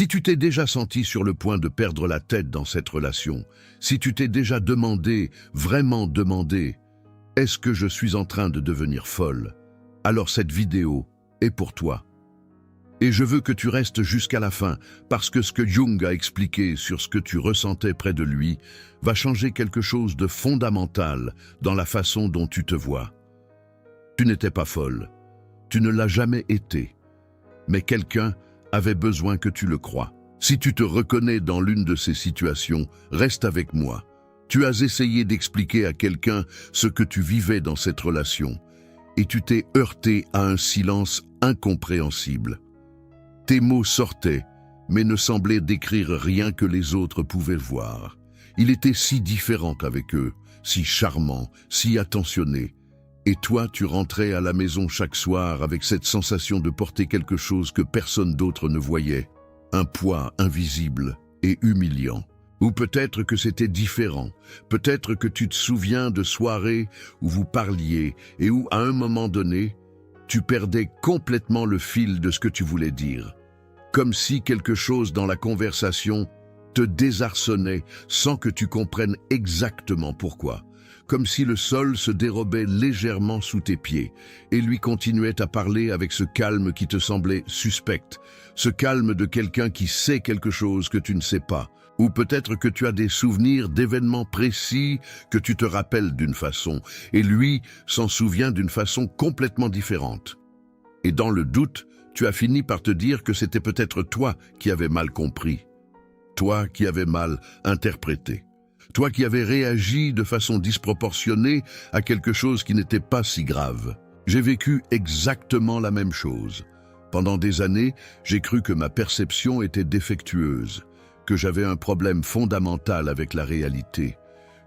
Si tu t'es déjà senti sur le point de perdre la tête dans cette relation, si tu t'es déjà demandé, vraiment demandé, est-ce que je suis en train de devenir folle? Alors cette vidéo est pour toi. Et je veux que tu restes jusqu'à la fin, parce que ce que Jung a expliqué sur ce que tu ressentais près de lui va changer quelque chose de fondamental dans la façon dont tu te vois. Tu n'étais pas folle, tu ne l'as jamais été, mais quelqu'un avait besoin que tu le crois. Si tu te reconnais dans l'une de ces situations, reste avec moi. Tu as essayé d'expliquer à quelqu'un ce que tu vivais dans cette relation, et tu t'es heurté à un silence incompréhensible. Tes mots sortaient, mais ne semblaient décrire rien que les autres pouvaient voir. Il était si différent qu'avec eux, si charmant, si attentionné. Et toi, tu rentrais à la maison chaque soir avec cette sensation de porter quelque chose que personne d'autre ne voyait. Un poids invisible et humiliant. Ou peut-être que c'était différent. Peut-être que tu te souviens de soirées où vous parliez et où, à un moment donné, tu perdais complètement le fil de ce que tu voulais dire. Comme si quelque chose dans la conversation te désarçonnait sans que tu comprennes exactement pourquoi. Comme si le sol se dérobait légèrement sous tes pieds, et lui continuait à parler avec ce calme qui te semblait suspect, ce calme de quelqu'un qui sait quelque chose que tu ne sais pas, ou peut-être que tu as des souvenirs d'événements précis que tu te rappelles d'une façon, et lui s'en souvient d'une façon complètement différente. Et dans le doute, tu as fini par te dire que c'était peut-être toi qui avais mal compris, toi qui avais mal interprété. Toi qui avais réagi de façon disproportionnée à quelque chose qui n'était pas si grave. J'ai vécu exactement la même chose. Pendant des années, j'ai cru que ma perception était défectueuse, que j'avais un problème fondamental avec la réalité,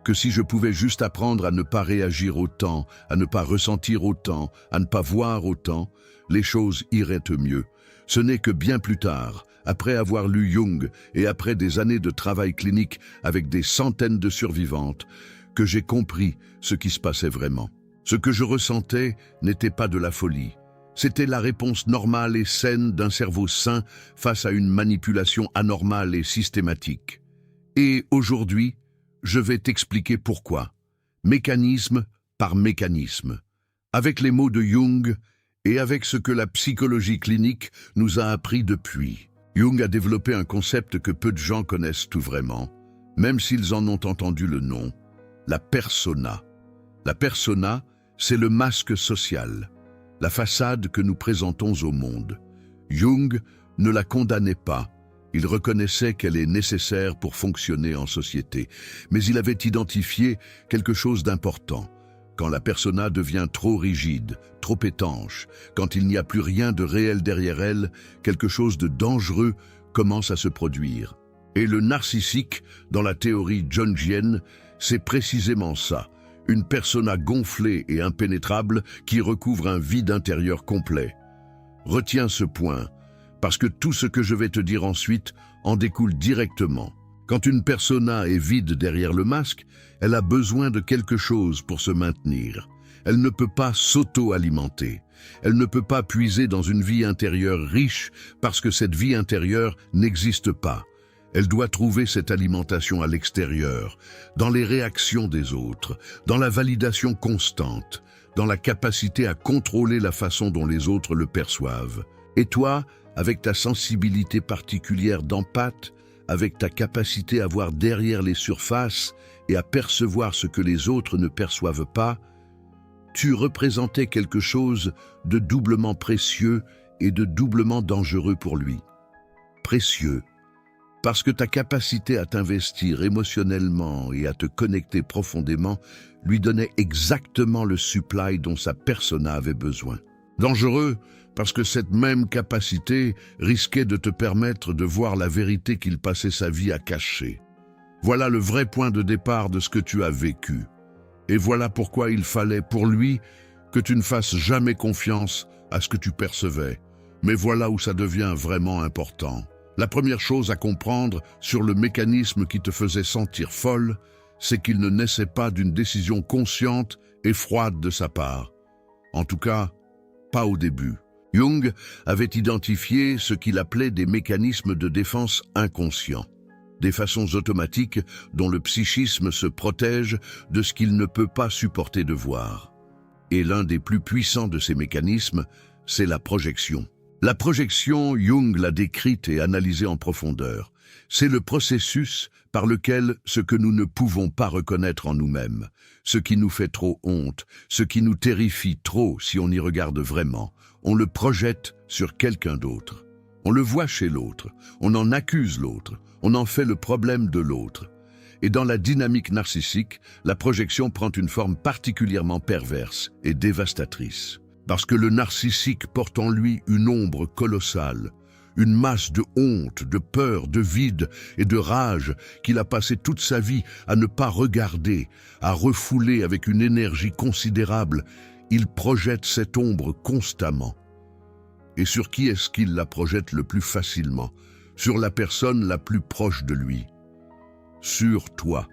que si je pouvais juste apprendre à ne pas réagir autant, à ne pas ressentir autant, à ne pas voir autant, les choses iraient mieux. Ce n'est que bien plus tard, après avoir lu Jung et après des années de travail clinique avec des centaines de survivantes, que j'ai compris ce qui se passait vraiment. Ce que je ressentais n'était pas de la folie. C'était la réponse normale et saine d'un cerveau sain face à une manipulation anormale et systématique. Et aujourd'hui, je vais t'expliquer pourquoi. Mécanisme par mécanisme. Avec les mots de Jung et avec ce que la psychologie clinique nous a appris depuis. Jung a développé un concept que peu de gens connaissent tout vraiment, même s'ils en ont entendu le nom, la persona. La persona, c'est le masque social, la façade que nous présentons au monde. Jung ne la condamnait pas, il reconnaissait qu'elle est nécessaire pour fonctionner en société, mais il avait identifié quelque chose d'important. Quand la persona devient trop rigide, trop étanche, quand il n'y a plus rien de réel derrière elle, quelque chose de dangereux commence à se produire. Et le narcissique, dans la théorie jungienne, c'est précisément ça, une persona gonflée et impénétrable qui recouvre un vide intérieur complet. Retiens ce point, parce que tout ce que je vais te dire ensuite en découle directement. Quand une persona est vide derrière le masque, elle a besoin de quelque chose pour se maintenir. Elle ne peut pas s'auto-alimenter. Elle ne peut pas puiser dans une vie intérieure riche parce que cette vie intérieure n'existe pas. Elle doit trouver cette alimentation à l'extérieur, dans les réactions des autres, dans la validation constante, dans la capacité à contrôler la façon dont les autres le perçoivent. Et toi, avec ta sensibilité particulière d'empathe, avec ta capacité à voir derrière les surfaces et à percevoir ce que les autres ne perçoivent pas, tu représentais quelque chose de doublement précieux et de doublement dangereux pour lui. Précieux, parce que ta capacité à t'investir émotionnellement et à te connecter profondément lui donnait exactement le supply dont sa persona avait besoin. Dangereux, parce que cette même capacité risquait de te permettre de voir la vérité qu'il passait sa vie à cacher. Voilà le vrai point de départ de ce que tu as vécu. Et voilà pourquoi il fallait, pour lui, que tu ne fasses jamais confiance à ce que tu percevais. Mais voilà où ça devient vraiment important. La première chose à comprendre sur le mécanisme qui te faisait sentir folle, c'est qu'il ne naissait pas d'une décision consciente et froide de sa part. En tout cas, pas au début. Jung avait identifié ce qu'il appelait des mécanismes de défense inconscients, des façons automatiques dont le psychisme se protège de ce qu'il ne peut pas supporter de voir. Et l'un des plus puissants de ces mécanismes, c'est la projection. La projection, Jung l'a décrite et analysée en profondeur. C'est le processus par lequel ce que nous ne pouvons pas reconnaître en nous-mêmes, ce qui nous fait trop honte, ce qui nous terrifie trop si on y regarde vraiment, on le projette sur quelqu'un d'autre. On le voit chez l'autre, on en accuse l'autre, on en fait le problème de l'autre. Et dans la dynamique narcissique, la projection prend une forme particulièrement perverse et dévastatrice. Parce que le narcissique porte en lui une ombre colossale, une masse de honte, de peur, de vide et de rage qu'il a passé toute sa vie à ne pas regarder, à refouler avec une énergie considérable. Il projette cette ombre constamment. Et sur qui est-ce qu'il la projette le plus facilement? Sur la personne la plus proche de lui. Sur toi.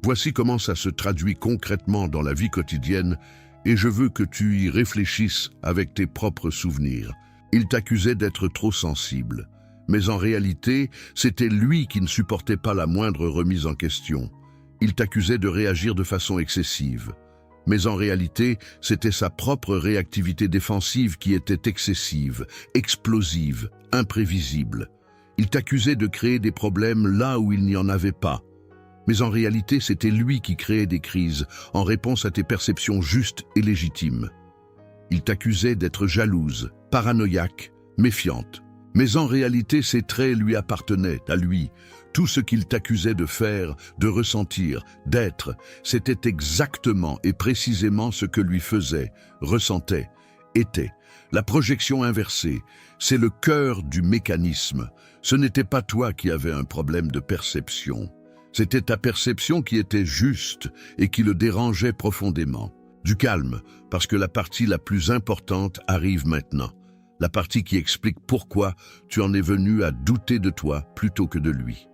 Voici comment ça se traduit concrètement dans la vie quotidienne, et je veux que tu y réfléchisses avec tes propres souvenirs. Il t'accusait d'être trop sensible, mais en réalité, c'était lui qui ne supportait pas la moindre remise en question. Il t'accusait de réagir de façon excessive, mais en réalité, c'était sa propre réactivité défensive qui était excessive, explosive, imprévisible. Il t'accusait de créer des problèmes là où il n'y en avait pas. Mais en réalité, c'était lui qui créait des crises en réponse à tes perceptions justes et légitimes. Il t'accusait d'être jalouse, paranoïaque, méfiante. Mais en réalité, ces traits lui appartenaient, à lui. Tout ce qu'il t'accusait de faire, de ressentir, d'être, c'était exactement et précisément ce que lui faisait, ressentait, était. La projection inversée, c'est le cœur du mécanisme. Ce n'était pas toi qui avais un problème de perception. C'était ta perception qui était juste et qui le dérangeait profondément. Du calme, parce que la partie la plus importante arrive maintenant. La partie qui explique pourquoi tu en es venu à douter de toi plutôt que de lui.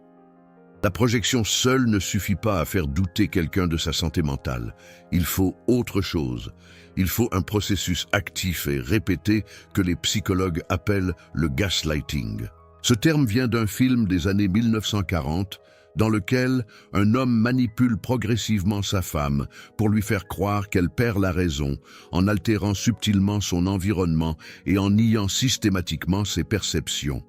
La projection seule ne suffit pas à faire douter quelqu'un de sa santé mentale. Il faut autre chose. Il faut un processus actif et répété que les psychologues appellent le gaslighting. Ce terme vient d'un film des années 1940 dans lequel un homme manipule progressivement sa femme pour lui faire croire qu'elle perd la raison, en altérant subtilement son environnement et en niant systématiquement ses perceptions.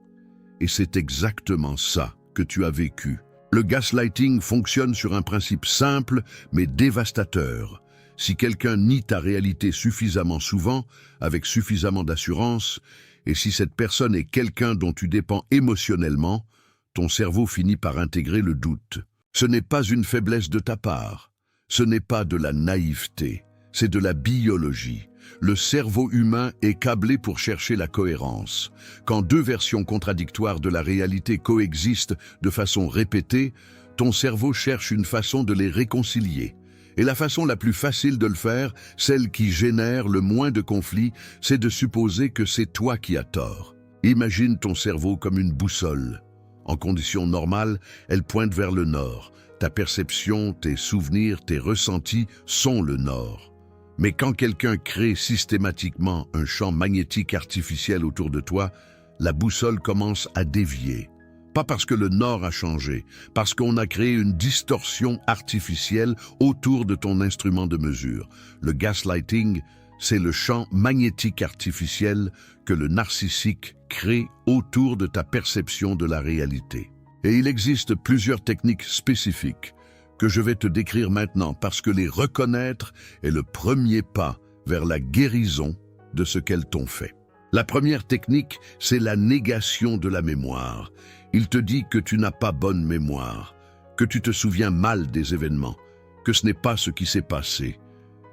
Et c'est exactement ça que tu as vécu. Le gaslighting fonctionne sur un principe simple mais dévastateur. Si quelqu'un nie ta réalité suffisamment souvent, avec suffisamment d'assurance, et si cette personne est quelqu'un dont tu dépends émotionnellement, ton cerveau finit par intégrer le doute. Ce n'est pas une faiblesse de ta part. Ce n'est pas de la naïveté. C'est de la biologie. Le cerveau humain est câblé pour chercher la cohérence. Quand deux versions contradictoires de la réalité coexistent de façon répétée, ton cerveau cherche une façon de les réconcilier. Et la façon la plus facile de le faire, celle qui génère le moins de conflits, c'est de supposer que c'est toi qui as tort. Imagine ton cerveau comme une boussole. En conditions normales, elle pointe vers le nord. Ta perception, tes souvenirs, tes ressentis sont le nord. Mais quand quelqu'un crée systématiquement un champ magnétique artificiel autour de toi, la boussole commence à dévier. Pas parce que le nord a changé, parce qu'on a créé une distorsion artificielle autour de ton instrument de mesure. Le gaslighting, c'est le champ magnétique artificiel que le narcissique crée autour de ta perception de la réalité. Et il existe plusieurs techniques spécifiques que je vais te décrire maintenant parce que les reconnaître est le premier pas vers la guérison de ce qu'elles t'ont fait. La première technique, c'est la négation de la mémoire. Il te dit que tu n'as pas bonne mémoire, que tu te souviens mal des événements, que ce n'est pas ce qui s'est passé,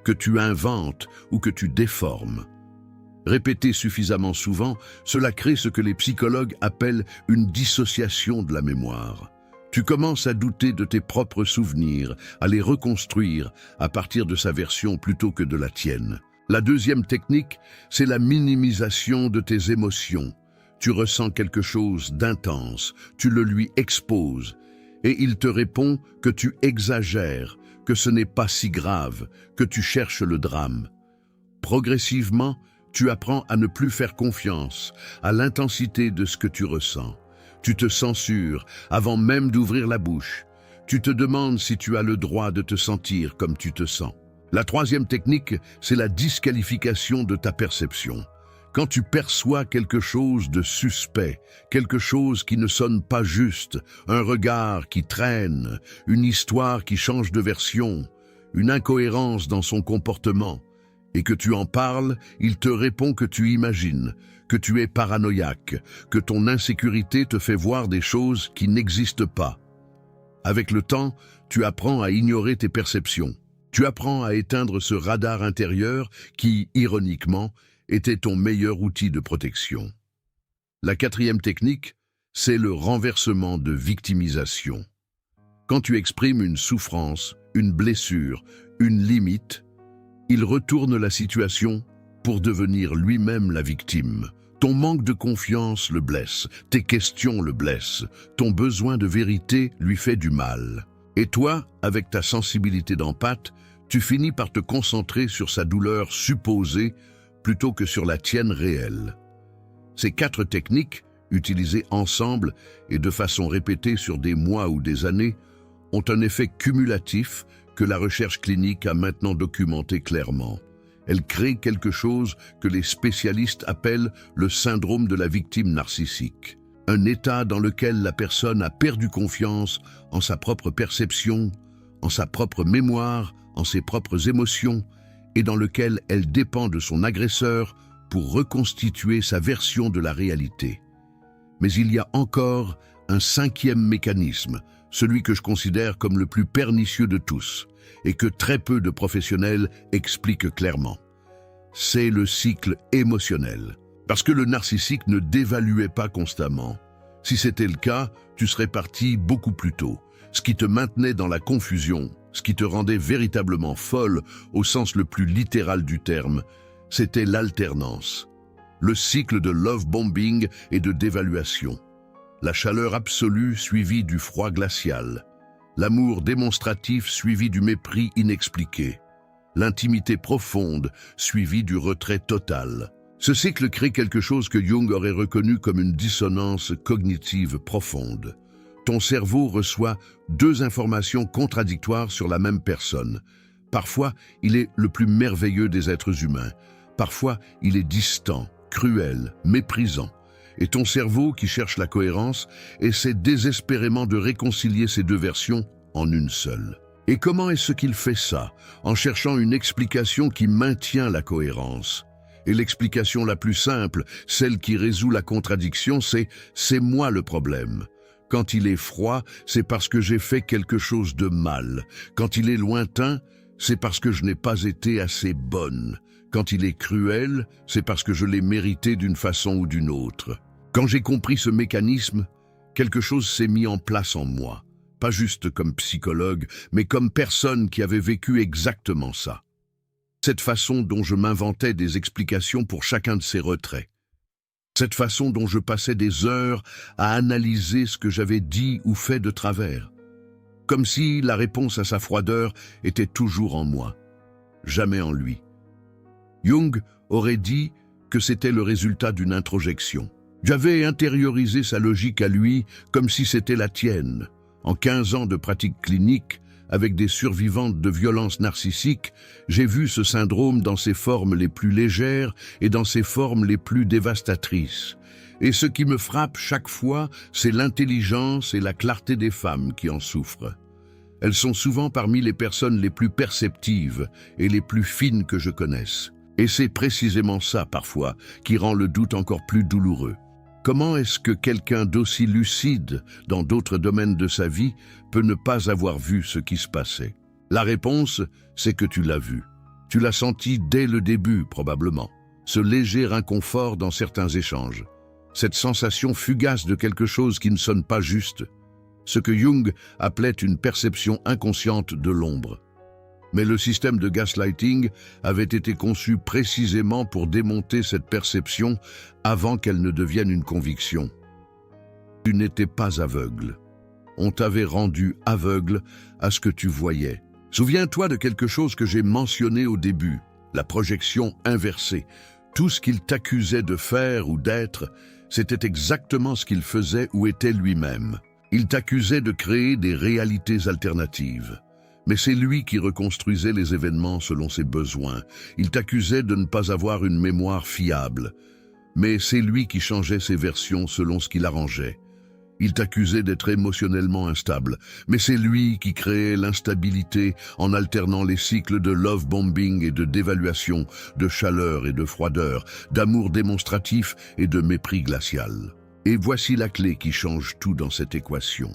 que tu inventes ou que tu déformes. Répété suffisamment souvent, cela crée ce que les psychologues appellent une dissociation de la mémoire. Tu commences à douter de tes propres souvenirs, à les reconstruire à partir de sa version plutôt que de la tienne. La deuxième technique, c'est la minimisation de tes émotions. Tu ressens quelque chose d'intense, tu le lui exposes, et il te répond que tu exagères, que ce n'est pas si grave, que tu cherches le drame. Progressivement, Tu apprends à ne plus faire confiance à l'intensité de ce que tu ressens. Tu te censures avant même d'ouvrir la bouche. Tu te demandes si tu as le droit de te sentir comme tu te sens. La troisième technique, c'est la disqualification de ta perception. Quand tu perçois quelque chose de suspect, quelque chose qui ne sonne pas juste, un regard qui traîne, une histoire qui change de version, une incohérence dans son comportement, et que tu en parles, il te répond que tu imagines, que tu es paranoïaque, que ton insécurité te fait voir des choses qui n'existent pas. Avec le temps, tu apprends à ignorer tes perceptions. Tu apprends à éteindre ce radar intérieur qui, ironiquement, était ton meilleur outil de protection. La quatrième technique, c'est le renversement de victimisation. Quand tu exprimes une souffrance, une blessure, une limite, il retourne la situation pour devenir lui-même la victime. Ton manque de confiance le blesse, tes questions le blessent, ton besoin de vérité lui fait du mal. Et toi, avec ta sensibilité d'empathe, tu finis par te concentrer sur sa douleur supposée plutôt que sur la tienne réelle. Ces 4 techniques, utilisées ensemble et de façon répétée sur des mois ou des années, ont un effet cumulatif que la recherche clinique a maintenant documenté clairement. Elles créent quelque chose que les spécialistes appellent le syndrome de la victime narcissique. Un état dans lequel la personne a perdu confiance en sa propre perception, en sa propre mémoire, en ses propres émotions, et dans lequel elle dépend de son agresseur pour reconstituer sa version de la réalité. Mais il y a encore un 5e mécanisme, celui que je considère comme le plus pernicieux de tous, et que très peu de professionnels expliquent clairement. C'est le cycle émotionnel. Parce que le narcissique ne dévaluait pas constamment. Si c'était le cas, tu serais parti beaucoup plus tôt. Ce qui te maintenait dans la confusion, ce qui te rendait véritablement folle au sens le plus littéral du terme, c'était l'alternance. Le cycle de love bombing et de dévaluation. La chaleur absolue suivie du froid glacial. L'amour démonstratif suivi du mépris inexpliqué. L'intimité profonde suivie du retrait total. Ce cycle crée quelque chose que Jung aurait reconnu comme une dissonance cognitive profonde. Ton cerveau reçoit 2 informations contradictoires sur la même personne. Parfois, il est le plus merveilleux des êtres humains. Parfois, il est distant, cruel, méprisant. Et ton cerveau, qui cherche la cohérence, essaie désespérément de réconcilier ces 2 versions en une seule. Et comment est-ce qu'il fait ça? En cherchant une explication qui maintient la cohérence. Et l'explication la plus simple, celle qui résout la contradiction, c'est moi le problème. Quand il est froid, c'est parce que j'ai fait quelque chose de mal. Quand il est lointain, c'est parce que je n'ai pas été assez bonne. Quand il est cruel, c'est parce que je l'ai mérité d'une façon ou d'une autre. Quand j'ai compris ce mécanisme, quelque chose s'est mis en place en moi. Pas juste comme psychologue, mais comme personne qui avait vécu exactement ça. Cette façon dont je m'inventais des explications pour chacun de ces retraits. Cette façon dont je passais des heures à analyser ce que j'avais dit ou fait de travers. Comme si la réponse à sa froideur était toujours en moi, jamais en lui. Jung aurait dit que c'était le résultat d'une introjection. J'avais intériorisé sa logique à lui comme si c'était la tienne. En 15 ans de pratique clinique, avec des survivantes de violences narcissiques, j'ai vu ce syndrome dans ses formes les plus légères et dans ses formes les plus dévastatrices. Et ce qui me frappe chaque fois, c'est l'intelligence et la clarté des femmes qui en souffrent. Elles sont souvent parmi les personnes les plus perceptives et les plus fines que je connaisse. Et c'est précisément ça, parfois, qui rend le doute encore plus douloureux. Comment est-ce que quelqu'un d'aussi lucide dans d'autres domaines de sa vie peut ne pas avoir vu ce qui se passait? La réponse, c'est que tu l'as vu. Tu l'as senti dès le début, probablement. Ce léger inconfort dans certains échanges. Cette sensation fugace de quelque chose qui ne sonne pas juste. Ce que Jung appelait une perception inconsciente de l'ombre. Mais le système de gaslighting avait été conçu précisément pour démonter cette perception avant qu'elle ne devienne une conviction. Tu n'étais pas aveugle. On t'avait rendu aveugle à ce que tu voyais. Souviens-toi de quelque chose que j'ai mentionné au début, la projection inversée. Tout ce qu'il t'accusait de faire ou d'être, c'était exactement ce qu'il faisait ou était lui-même. Il t'accusait de créer des réalités alternatives. Mais c'est lui qui reconstruisait les événements selon ses besoins. Il t'accusait de ne pas avoir une mémoire fiable. Mais c'est lui qui changeait ses versions selon ce qu'il arrangeait. Il t'accusait d'être émotionnellement instable, mais c'est lui qui créait l'instabilité en alternant les cycles de love bombing et de dévaluation, de chaleur et de froideur, d'amour démonstratif et de mépris glacial. Et voici la clé qui change tout dans cette équation.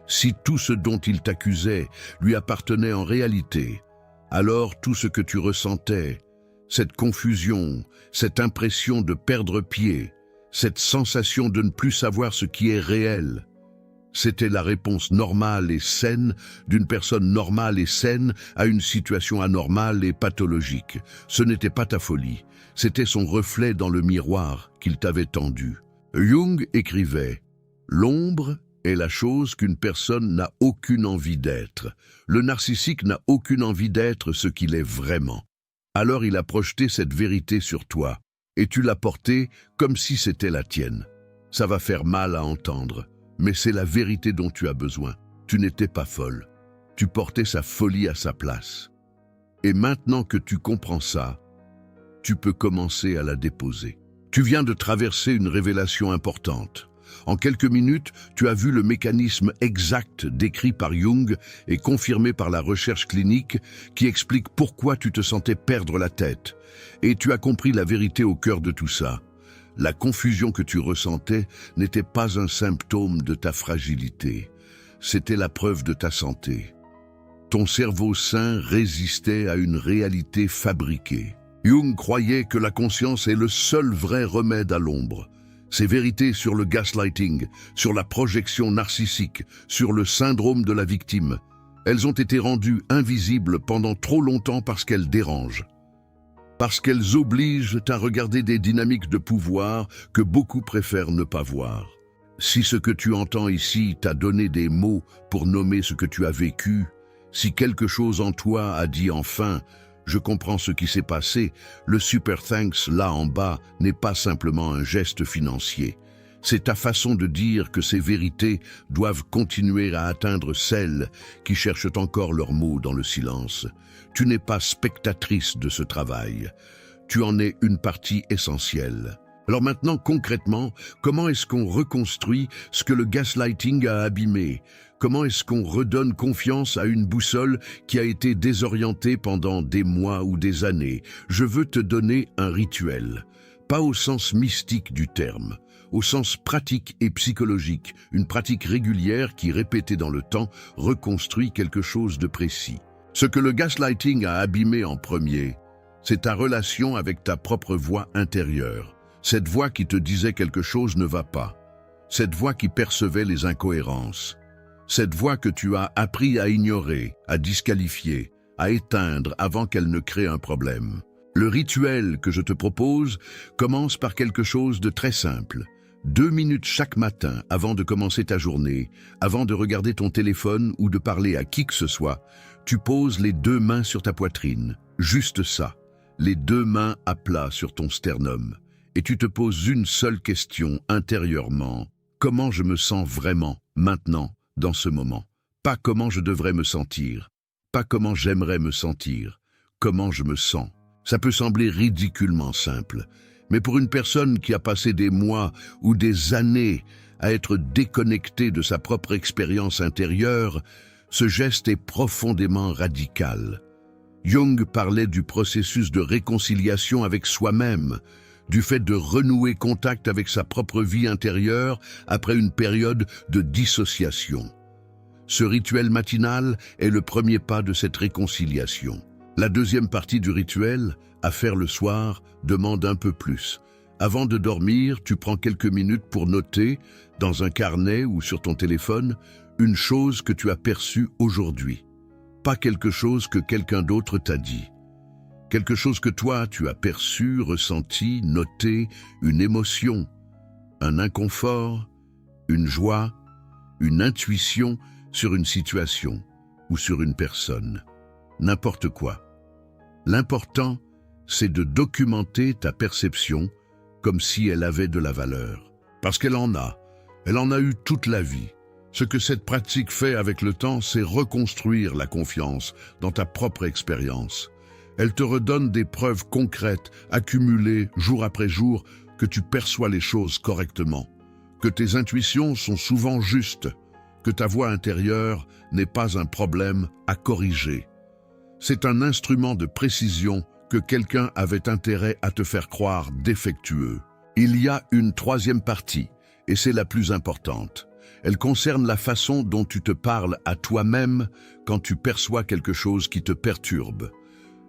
Si tout ce dont il t'accusait lui appartenait en réalité, alors tout ce que tu ressentais, cette confusion, cette impression de perdre pied, cette sensation de ne plus savoir ce qui est réel, c'était la réponse normale et saine d'une personne normale et saine à une situation anormale et pathologique. Ce n'était pas ta folie, c'était son reflet dans le miroir qu'il t'avait tendu. Jung écrivait « L'ombre est la chose qu'une personne n'a aucune envie d'être. Le narcissique n'a aucune envie d'être ce qu'il est vraiment. Alors il a projeté cette vérité sur toi, et tu l'as portée comme si c'était la tienne. Ça va faire mal à entendre, mais c'est la vérité dont tu as besoin. Tu n'étais pas folle. Tu portais sa folie à sa place. Et maintenant que tu comprends ça, tu peux commencer à la déposer. Tu viens de traverser une révélation importante. En quelques minutes, tu as vu le mécanisme exact décrit par Jung et confirmé par la recherche clinique qui explique pourquoi tu te sentais perdre la tête. Et tu as compris la vérité au cœur de tout ça. La confusion que tu ressentais n'était pas un symptôme de ta fragilité. C'était la preuve de ta santé. Ton cerveau sain résistait à une réalité fabriquée. Jung croyait que la conscience est le seul vrai remède à l'ombre. Ces vérités sur le gaslighting, sur la projection narcissique, sur le syndrome de la victime, elles ont été rendues invisibles pendant trop longtemps parce qu'elles dérangent. Parce qu'elles obligent à regarder des dynamiques de pouvoir que beaucoup préfèrent ne pas voir. Si ce que tu entends ici t'a donné des mots pour nommer ce que tu as vécu, si quelque chose en toi a dit enfin « je comprends ce qui s'est passé », le super thanks là en bas n'est pas simplement un geste financier. C'est ta façon de dire que ces vérités doivent continuer à atteindre celles qui cherchent encore leurs mots dans le silence. Tu n'es pas spectatrice de ce travail. Tu en es une partie essentielle. Alors maintenant, concrètement, comment est-ce qu'on reconstruit ce que le gaslighting a abîmé ? Comment est-ce qu'on redonne confiance à une boussole qui a été désorientée pendant des mois ou des années ? Je veux te donner un rituel, pas au sens mystique du terme, au sens pratique et psychologique, une pratique régulière qui, répétée dans le temps, reconstruit quelque chose de précis. Ce que le gaslighting a abîmé en premier, c'est ta relation avec ta propre voix intérieure. Cette voix qui te disait quelque chose ne va pas. Cette voix qui percevait les incohérences. Cette voix que tu as appris à ignorer, à disqualifier, à éteindre avant qu'elle ne crée un problème. Le rituel que je te propose commence par quelque chose de très simple. 2 minutes chaque matin avant de commencer ta journée, avant de regarder ton téléphone ou de parler à qui que ce soit, tu poses les 2 mains sur ta poitrine. Juste ça, les 2 mains à plat sur ton sternum. Et tu te poses une seule question intérieurement. Comment je me sens vraiment, maintenant, dans ce moment? Pas comment je devrais me sentir, pas comment j'aimerais me sentir, comment je me sens. Ça peut sembler ridiculement simple, mais pour une personne qui a passé des mois ou des années à être déconnectée de sa propre expérience intérieure, ce geste est profondément radical. Jung parlait du processus de réconciliation avec soi-même, du fait de renouer contact avec sa propre vie intérieure après une période de dissociation. Ce rituel matinal est le premier pas de cette réconciliation. La deuxième partie du rituel, à faire le soir, demande un peu plus. Avant de dormir, tu prends quelques minutes pour noter, dans un carnet ou sur ton téléphone, une chose que tu as perçue aujourd'hui. Pas quelque chose que quelqu'un d'autre t'a dit. Quelque chose que toi, tu as perçu, ressenti, noté, une émotion, un inconfort, une joie, une intuition sur une situation ou sur une personne. N'importe quoi. L'important, c'est de documenter ta perception comme si elle avait de la valeur. Parce qu'elle en a. Elle en a eu toute la vie. Ce que cette pratique fait avec le temps, c'est reconstruire la confiance dans ta propre expérience. Elle te redonne des preuves concrètes, accumulées jour après jour, que tu perçois les choses correctement, que tes intuitions sont souvent justes, que ta voix intérieure n'est pas un problème à corriger. C'est un instrument de précision que quelqu'un avait intérêt à te faire croire défectueux. Il y a une troisième partie, et c'est la plus importante. Elle concerne la façon dont tu te parles à toi-même quand tu perçois quelque chose qui te perturbe.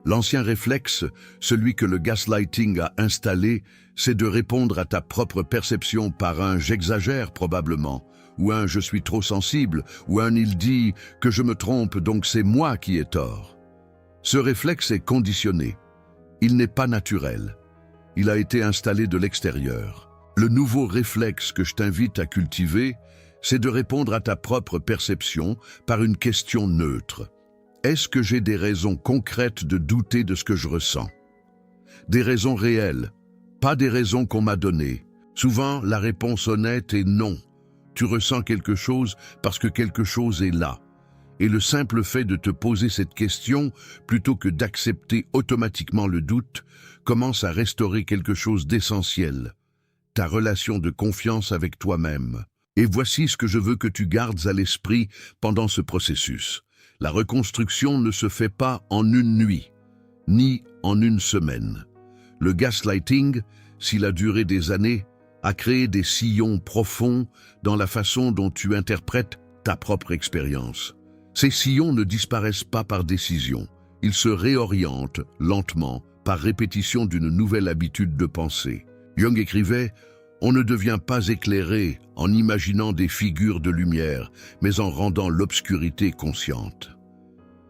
L'ancien réflexe, celui que le gaslighting a installé, c'est de répondre à ta propre perception par un « j'exagère probablement » ou un « je suis trop sensible » ou un « il dit que je me trompe donc c'est moi qui ai tort ». Ce réflexe est conditionné. Il n'est pas naturel. Il a été installé de l'extérieur. Le nouveau réflexe que je t'invite à cultiver, c'est de répondre à ta propre perception par une question neutre. Est-ce que j'ai des raisons concrètes de douter de ce que je ressens? Des raisons réelles, pas des raisons qu'on m'a données. Souvent, la réponse honnête est non. Tu ressens quelque chose parce que quelque chose est là. Et le simple fait de te poser cette question, plutôt que d'accepter automatiquement le doute, commence à restaurer quelque chose d'essentiel. Ta relation de confiance avec toi-même. Et voici ce que je veux que tu gardes à l'esprit pendant ce processus. La reconstruction ne se fait pas en une nuit, ni en une semaine. Le gaslighting, s'il a duré des années, a créé des sillons profonds dans la façon dont tu interprètes ta propre expérience. Ces sillons ne disparaissent pas par décision. Ils se réorientent lentement par répétition d'une nouvelle habitude de pensée. Jung écrivait « On ne devient pas éclairé en imaginant des figures de lumière, mais en rendant l'obscurité consciente. »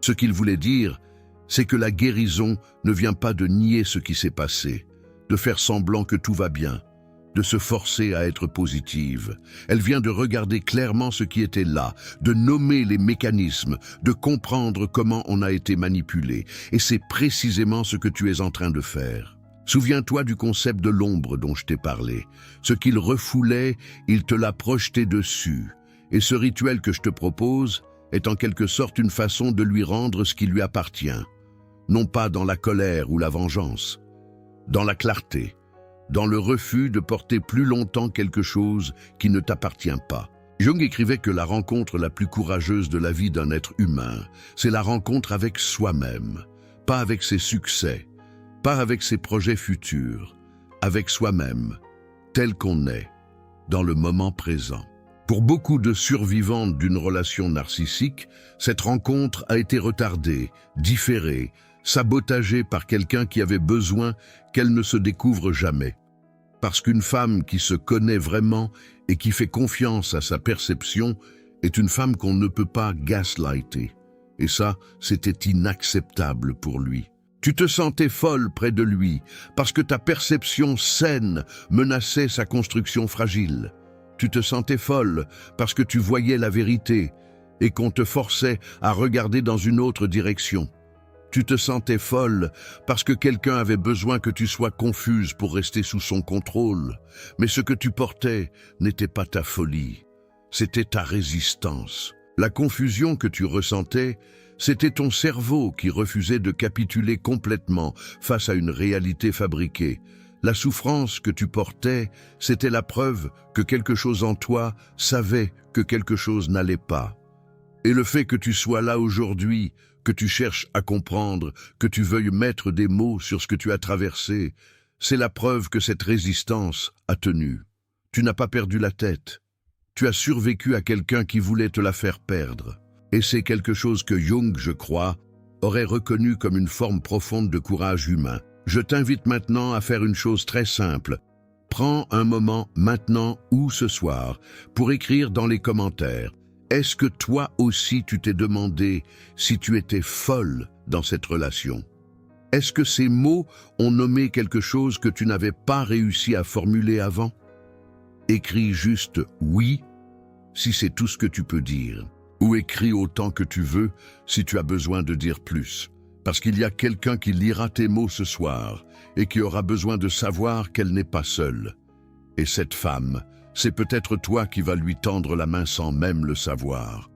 Ce qu'il voulait dire, c'est que la guérison ne vient pas de nier ce qui s'est passé, de faire semblant que tout va bien, de se forcer à être positive. Elle vient de regarder clairement ce qui était là, de nommer les mécanismes, de comprendre comment on a été manipulé. Et c'est précisément ce que tu es en train de faire. Souviens-toi du concept de l'ombre dont je t'ai parlé. Ce qu'il refoulait, il te l'a projeté dessus. Et ce rituel que je te propose est en quelque sorte une façon de lui rendre ce qui lui appartient. Non pas dans la colère ou la vengeance, dans la clarté, dans le refus de porter plus longtemps quelque chose qui ne t'appartient pas. Jung écrivait que la rencontre la plus courageuse de la vie d'un être humain, c'est la rencontre avec soi-même, pas avec ses succès, pas avec ses projets futurs, avec soi-même, tel qu'on est, dans le moment présent. Pour beaucoup de survivantes d'une relation narcissique, cette rencontre a été retardée, différée, sabotagée par quelqu'un qui avait besoin qu'elle ne se découvre jamais. Parce qu'une femme qui se connaît vraiment et qui fait confiance à sa perception est une femme qu'on ne peut pas gaslighter. Et ça, c'était inacceptable pour lui. Tu te sentais folle près de lui parce que ta perception saine menaçait sa construction fragile. Tu te sentais folle parce que tu voyais la vérité et qu'on te forçait à regarder dans une autre direction. Tu te sentais folle parce que quelqu'un avait besoin que tu sois confuse pour rester sous son contrôle. Mais ce que tu portais n'était pas ta folie, c'était ta résistance. La confusion que tu ressentais, c'était ton cerveau qui refusait de capituler complètement face à une réalité fabriquée. La souffrance que tu portais, c'était la preuve que quelque chose en toi savait que quelque chose n'allait pas. Et le fait que tu sois là aujourd'hui, que tu cherches à comprendre, que tu veuilles mettre des mots sur ce que tu as traversé, c'est la preuve que cette résistance a tenu. Tu n'as pas perdu la tête. Tu as survécu à quelqu'un qui voulait te la faire perdre. Et c'est quelque chose que Jung, je crois, aurait reconnu comme une forme profonde de courage humain. Je t'invite maintenant à faire une chose très simple. Prends un moment maintenant ou ce soir pour écrire dans les commentaires. Est-ce que toi aussi tu t'es demandé si tu étais folle dans cette relation? Est-ce que ces mots ont nommé quelque chose que tu n'avais pas réussi à formuler avant? Écris juste « oui » si c'est tout ce que tu peux dire, ou écris autant que tu veux si tu as besoin de dire plus. parce qu'il y a quelqu'un qui lira tes mots ce soir et qui aura besoin de savoir qu'elle n'est pas seule. Et cette femme, c'est peut-être toi qui vas lui tendre la main sans même le savoir.